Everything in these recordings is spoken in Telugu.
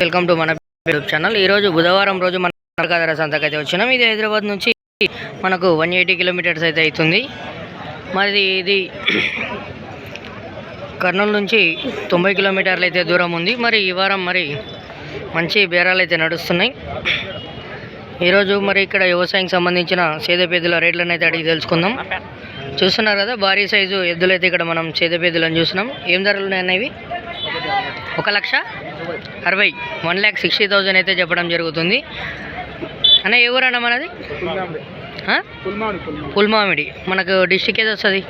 వెల్కమ్ టు మన యూట్యూబ్ ఛానల్. ఈరోజు బుధవారం రోజు మన నరకాధర సంతకు అయితే వచ్చినాం. ఇది హైదరాబాద్ నుంచి మనకు 180 కిలోమీటర్స్ అయితే అవుతుంది. మరి ఇది కర్నూలు నుంచి 90 కిలోమీటర్లు అయితే దూరం ఉంది. మరి ఈ వారం మరి మంచి బేరాలు అయితే నడుస్తున్నాయి. ఈరోజు మరి ఇక్కడ వ్యవసాయానికి సంబంధించిన సేదపెద్దుల రేట్లను అయితే అడిగి తెలుసుకుందాం. చూస్తున్నారు కదా, భారీ సైజు ఎద్దులు అయితే ఇక్కడ మనం సేదపెద్దులను చూస్తున్నాం. ఏం ధరలు ఉన్నాయన్న ఇవి? 1,60,000 1,60,000 అయితే చెప్పడం జరుగుతుంది. అన్న ఏ ఊరన్నా మనది? పుల్మామిడి. మనకు డిస్టిక్ ఏది వస్తుంది?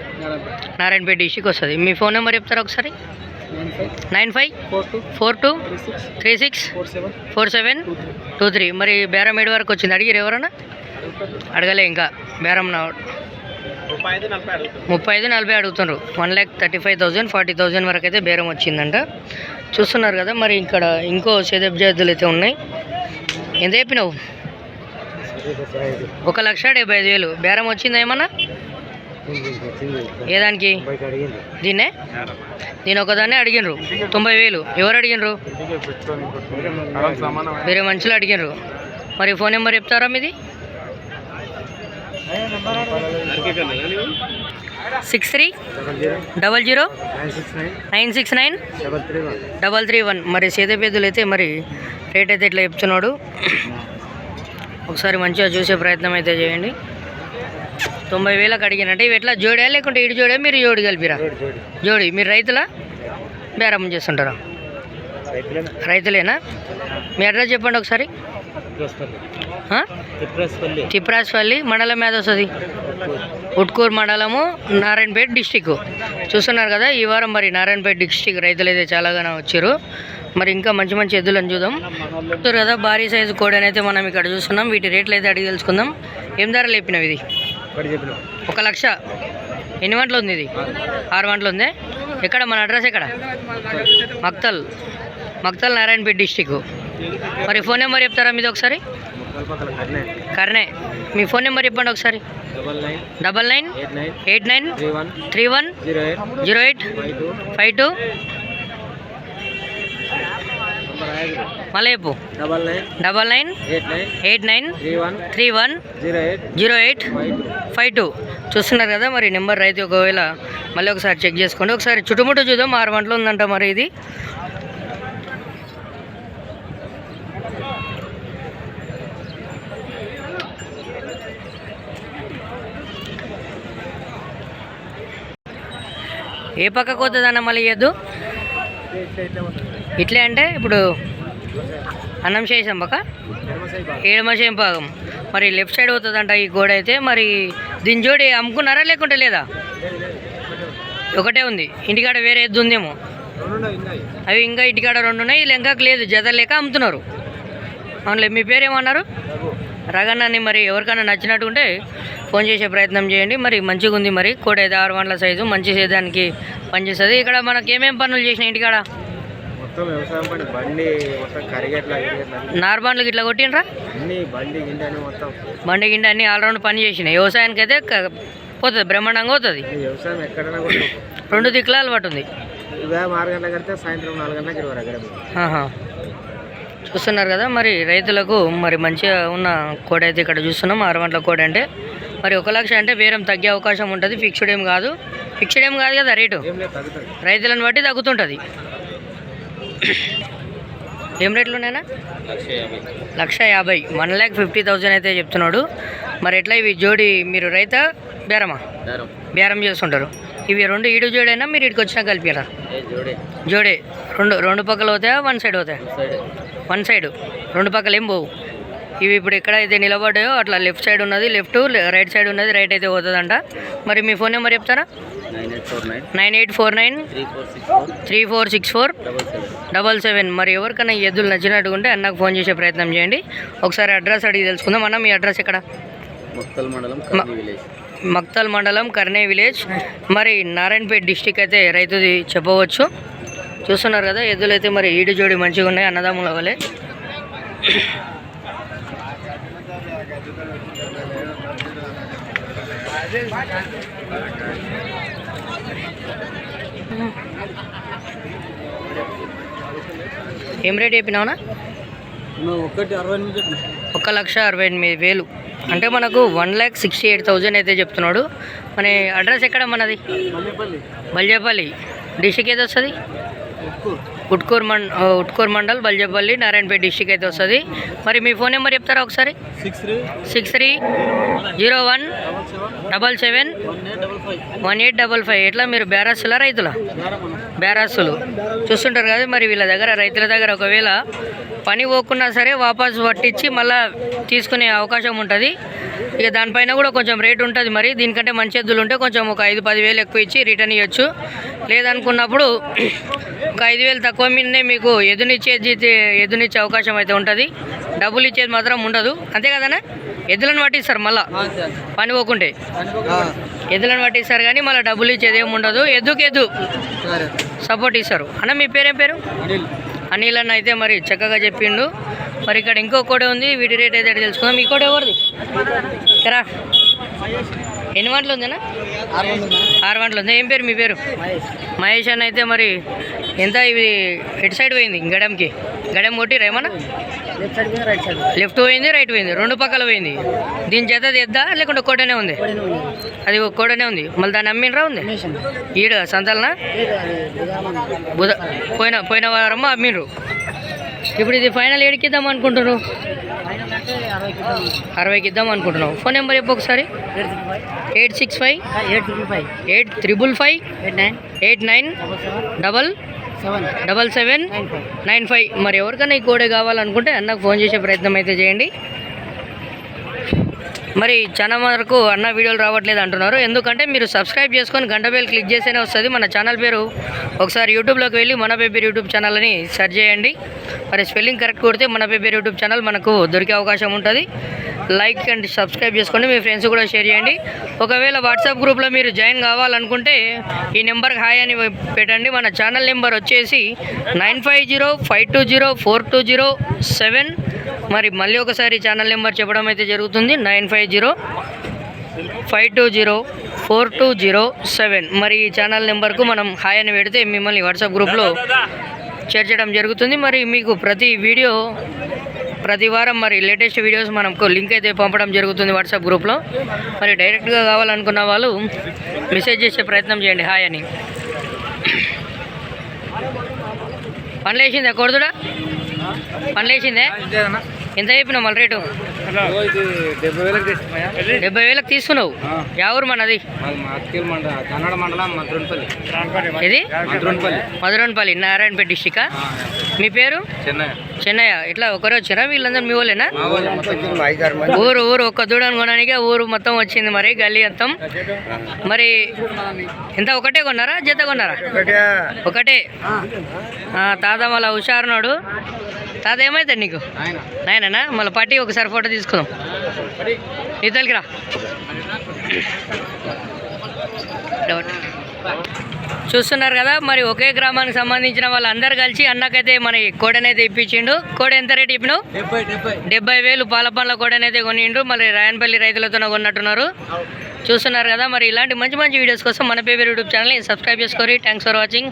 నారాయణపేట డిస్టిక్ వస్తుంది. మీ ఫోన్ నెంబర్ చెప్తారా ఒకసారి? 9542364723. మరి బేరం 7 వరకు వచ్చింది. అడిగిరు ఎవరన్నా? అడగలే ఇంకా. బేరం 35-40 అడుగుతున్నారు. 1,35,000 40,000 వరకు అయితే బేరం వచ్చిందంట. చూస్తున్నారు కదా. మరి ఇక్కడ ఇంకో సేదపు జాతులు అయితే ఉన్నాయి. ఎంత చెప్పినావు? 1,75,000 బేరం వచ్చిందా ఏమన్నా? ఏదానికి? దీని ఒకదాన్ని అడిగినరు 90,000. ఎవరు అడిగినరు? వేరే మనుషులు అడిగినరు. మరి ఫోన్ నెంబర్ చెప్తారా మీది? 630096936931. మరి సేదపెద్దులు అయితే మరి రేట్ అయితే ఇట్లా చెప్తున్నాడు. ఒకసారి మంచిగా చూసే ప్రయత్నం అయితే చేయండి. 90,000కి అడిగినట్టు. ఇవి ఎట్లా జోడా లేకుంటే ఇటు జోడా? మీరు జోడి కలిపిరా? జోడి. మీరు రైతులా బేరం చేస్తుంటారా? రైతులేనా? మీ అడ్రస్ చెప్పండి ఒకసారి. తిప్రాస్పల్లి మండలం మీద వస్తుంది. ఉట్కూరు మండలము, నారాయణపేట డిస్టిక్. చూస్తున్నారు కదా. ఈ వారం మరి నారాయణపేట డిస్టిక్ రైతులు అయితే చాలాగానే వచ్చారు. మరి ఇంకా మంచి మంచి ఎద్దులను చూద్దాం. చూస్తారు కదా, భారీ సైజు కోడని అయితే మనం ఇక్కడ చూస్తున్నాం. వీటి రేట్లు అయితే అడిగి తెలుసుకుందాం. ఏం ధర లేపినవి ఇది? 1,00,000. ఎన్ని వంటలు ఉంది ఇది? 6 వంటలు ఉంది. ఎక్కడ మన అడ్రస్? ఎక్కడ? మక్తల్ నారాయణపేట డిస్టిక్. మరి ఫోన్ నెంబర్ చెప్తారా మీది ఒకసారి? కర్నే. మీ ఫోన్ నెంబర్ చెప్పండి ఒకసారి. 9989310852. మళ్ళీ చెప్పు. 9989310852. చూస్తున్నారు కదా. మరి నెంబర్ రైతు ఒకవేళ మళ్ళీ ఒకసారి చెక్ చేసుకోండి. ఒకసారి చుట్టుముట్టు చూద్దాం. 6 వంటలు ఉందంట మరి ఇది. ఏ పక్కకు వస్తుంది అన్న మళ్ళీ ఇవ్వద్దు? ఇట్లే అంటే ఇప్పుడు అన్నం చేసాం పక్క ఏడమసేం భాగం. మరి లెఫ్ట్ సైడ్ అవుతుందంట ఈ గోడ అయితే. మరి దీని జోడి అమ్ముకున్నారా లేకుంటే లేదా? ఒకటే ఉంది. ఇంటికాడ వేరే ఎద్దు ఉందేమో. అవి ఇంకా ఇంటికాడ 2 ఉన్నాయి. ఇది ఇంకా లేదు, జత లేక అమ్ముతున్నారు. అవునులే. మీ పేరు ఏమన్నారు? రగన్నని. మరి ఎవరికైనా నచ్చినట్టుంటే ఫోన్ చేసే ప్రయత్నం చేయండి. మరి మంచిగా ఉంది. మరి కోట అయితే 6 వంటల సైజు, మంచి సేదానికి పనిచేస్తుంది. ఇక్కడ మనకి ఏమేమి పనులు చేసినాయి ఇంటికాడ? నార్బండ్లు ఇట్లా కొట్టినరా? బండి గిండి అన్ని ఆల్రౌండ్ పని చేసినాయి. వ్యవసాయానికి అయితే పోతుంది, బ్రహ్మాండంగా పోతుంది. 2 దిక్కుల అలవాటు ఉంది. చూస్తున్నారు కదా. మరి రైతులకు మరి మంచిగా ఉన్న కోడ అయితే ఇక్కడ చూస్తున్నాం. 6 వంటల కోడ అంటే మరి 1,00,000 అంటే బేరం తగ్గే అవకాశం ఉంటుంది. ఫిక్స్డ్ ఏం కాదు కదా రేటు. రైతులను బట్టి తగ్గుతుంటుంది. ఏం రేట్లు ఉన్నాయన్నా? 1,50,000 1,50,000 అయితే చెప్తున్నాడు. మరి ఎట్లా ఇవి జోడి? మీరు రైతా బేరమా? బేరం చేస్తుంటారు. ఇవి 2 ఈడు జోడైనా మీరు ఇటుకు వచ్చినా కలిపారా? జోడే. రెండు పక్కలు అవుతాయా? 1 సైడ్ అవుతాయా? 1 సైడ్. 2 పక్కలు ఏం పోవు. ఇవి ఇప్పుడు ఎక్కడైతే నిలబడ్డాయో అట్లా లెఫ్ట్ సైడ్ ఉన్నది లెఫ్ట్, రైట్ సైడ్ ఉన్నది రైట్ అయితే పోతుందంట. మరి మీ ఫోన్ నెంబర్ చెప్తారా? 9849346477. మరి ఎవరికైనా ఈ ఎద్దులు నచ్చినట్టు ఉంటే అన్నకు ఫోన్ చేసే ప్రయత్నం చేయండి. ఒకసారి అడ్రస్ అడిగి తెలుసుకుందాం. అన్న మీ అడ్రస్ ఎక్కడ? మక్తల్ మండలం కర్నే విలేజ్. మరి నారాయణపేట డిస్టిక్ అయితే రైతుది చెప్పవచ్చు. చూస్తున్నారు కదా. ఎద్దులు అయితే మరి ఈడు జోడి మంచిగా ఉన్నాయి, అన్నదమ్ముల వలె. ఏం రేట్ చెప్పినావునా? 1,68,000 అంటే మనకు 1,68,000 అయితే చెప్తున్నాడు. మన అడ్రస్ ఎక్కడ మనది? బల్జేపల్లి. డిస్టిక్ ఏది వస్తుంది? ఉట్కూర్ మండల్, బల్జేపల్లి, నారాయణపేట డిస్టిక్ అయితే వస్తుంది. మరి మీ ఫోన్ నెంబర్ చెప్తారా ఒకసారి? 6301771855. ఎట్లా మీరు బేరాస్తులా రైతులా? బేరాస్తులు. చూస్తుంటారు కదా మరి వీళ్ళ దగ్గర, రైతుల దగ్గర ఒకవేళ పని పోకున్నా సరే వాపస్ పట్టించి మళ్ళీ తీసుకునే అవకాశం ఉంటుంది. ఇక దానిపైన కూడా కొంచెం రేట్ ఉంటుంది. మరి దీనికంటే మంచి ఎద్దులు ఉంటే కొంచెం ఒక 5-10 వేలు ఎక్కువ ఇచ్చి రిటర్న్ ఇవ్వచ్చు. లేదనుకున్నప్పుడు ఒక 5,000 తక్కువ మీదనే మీకు ఎదునిచ్చే అవకాశం అయితే ఉంటుంది. డబ్బులు ఇచ్చేది మాత్రం ఉండదు. అంతే కదన్నా? ఎద్దులను పట్టిస్తారు మళ్ళీ పని పోకుంటే, ఎద్దులను పట్టిస్తారు కానీ మళ్ళీ డబ్బులు ఇచ్చేది ఏమి ఉండదు. ఎద్దు సపోర్ట్ ఇస్తారు. అన్న మీ పేరేం పేరు? అనిల్ అన్న అయితే మరి చక్కగా చెప్పిండు. మరి ఇక్కడ ఇంకో కోడ ఉంది, వీటి రేట్ అయితే తెలుసుకుందాం. ఈ కోడ ఎవరిది? కరా ఎన్ని వంటలు ఉందన్నా? 6 వంటలు ఉంది. ఏం పేరు మీ పేరు? మహేష్ అన్న అయితే మరి ఎంత ఇది ఎటు సైడ్ పోయింది? గడెం కొట్టిరా ఏమన్నా? లెఫ్ట్ పోయింది, రైట్ పోయింది, 2 పక్కల పోయింది. దీని జత తెద్దా లేకుంటే కోటనే ఉంది? అది ఒక కోటనే ఉంది. మళ్ళీ దాన్ని అమ్మినరా ఉంది ఈడ సంతాలనా? పోయిన వారమ్మ అమ్మిండ్రు. ఇప్పుడు ఇది ఫైనల్ ఏడికి ఇద్దాం అనుకుంటున్నారు? 60కి ఇద్దాం అనుకుంటున్నావు. ఫోన్ నెంబర్ చెప్పు ఒకసారి. 865-835-8977-7795. మరి ఎవరికైనా ఈ కోడే కావాలనుకుంటే అన్నకు ఫోన్ చేసే ప్రయత్నం అయితే చేయండి. మరి చాలా వరకు అన్న వీడియోలు రావట్లేదు అంటున్నారు. ఎందుకంటే మీరు సబ్స్క్రైబ్ చేసుకొని గంట బెల్ క్లిక్ చేస్తేనే వస్తుంది. మన ఛానల్ పేరు ఒకసారి యూట్యూబ్లోకి వెళ్ళి మన పేరు యూట్యూబ్ ఛానల్ అని సెర్చ్ చేయండి. మరి స్పెల్లింగ్ కరెక్ట్ కొడితే మన పేరు యూట్యూబ్ ఛానల్ మనకు దొరికే అవకాశం ఉంటుంది. లైక్ అండ్ సబ్స్క్రైబ్ చేసుకోండి, మీ ఫ్రెండ్స్ కూడా షేర్ చేయండి. ఒకవేళ వాట్సాప్ గ్రూప్లో మీరు జాయిన్ కావాలనుకుంటే ఈ నెంబర్కి హాయ్ అని పెట్టండి. మన ఛానల్ నెంబర్ వచ్చేసి 9505204207. మరి మళ్ళీ ఒకసారి ఛానల్ నెంబర్ చెప్పడం అయితే జరుగుతుంది, 9505204207. మరి ఈ ఛానల్ నెంబర్కు మనం హాయ్ అని పెడితే మిమ్మల్ని వాట్సాప్ గ్రూప్లో చేర్చడం జరుగుతుంది. మరి మీకు ప్రతి వారం మరి లేటెస్ట్ వీడియోస్ మనకు లింక్ అయితే పంపడం జరుగుతుంది వాట్సాప్ గ్రూప్లో. మరి డైరెక్ట్గా కావాలనుకున్న వాళ్ళు మెసేజ్ చేసే ప్రయత్నం చేయండి హాయ్ అని. పనులు వేసిందే కొడుతుడా? పనులు వేసిందే? ఎంత చెప్పినావు మళ్ళీ రేటు? 70,000కి తీసుకున్నావు. ఎవరు మనది? ఇది మధురన్పల్లి, నారాయణపేట డిస్టికా. మీ పేరు? చెన్నయ్య. ఇట్లా ఒకరే వచ్చారా? వీళ్ళందరూ మీ వాళ్ళేనా? ఊరు ఒక్క దూడని కొనడానికి ఊరు మొత్తం వచ్చింది. మరి గల్లీ మొత్తం. మరి ఎంత ఒకటే కొన్నారా జత కొన్నారా? ఒకటే. తాత మళ్ళీ హుషారున్నాడు. తాత ఏమవుతాడు నీకు? నాయనా మళ్ళీ పట్టి ఒకసారి ఫోటో తీసుకుందాం. ఇతలకి రా. చూస్తున్నారు కదా మరి ఒకే గ్రామానికి సంబంధించిన వాళ్ళందరూ కలిసి అన్నకైతే మన కోడనైతే ఇప్పించిండు. కోడ ఎంత రేటు ఇప్పినావు? 70,000 పాల పండ్ల కోడనైతే కొనిండు. మరి రాయనపల్లి రైతులతో కొన్నట్టున్నారు. చూస్తున్నారు కదా మరి ఇలాంటి మంచి వీడియోస్ కోసం మన పేరు యూట్యూబ్ ఛానల్ని సబ్స్క్రైబ్ చేసుకోండి. Thanks for watching.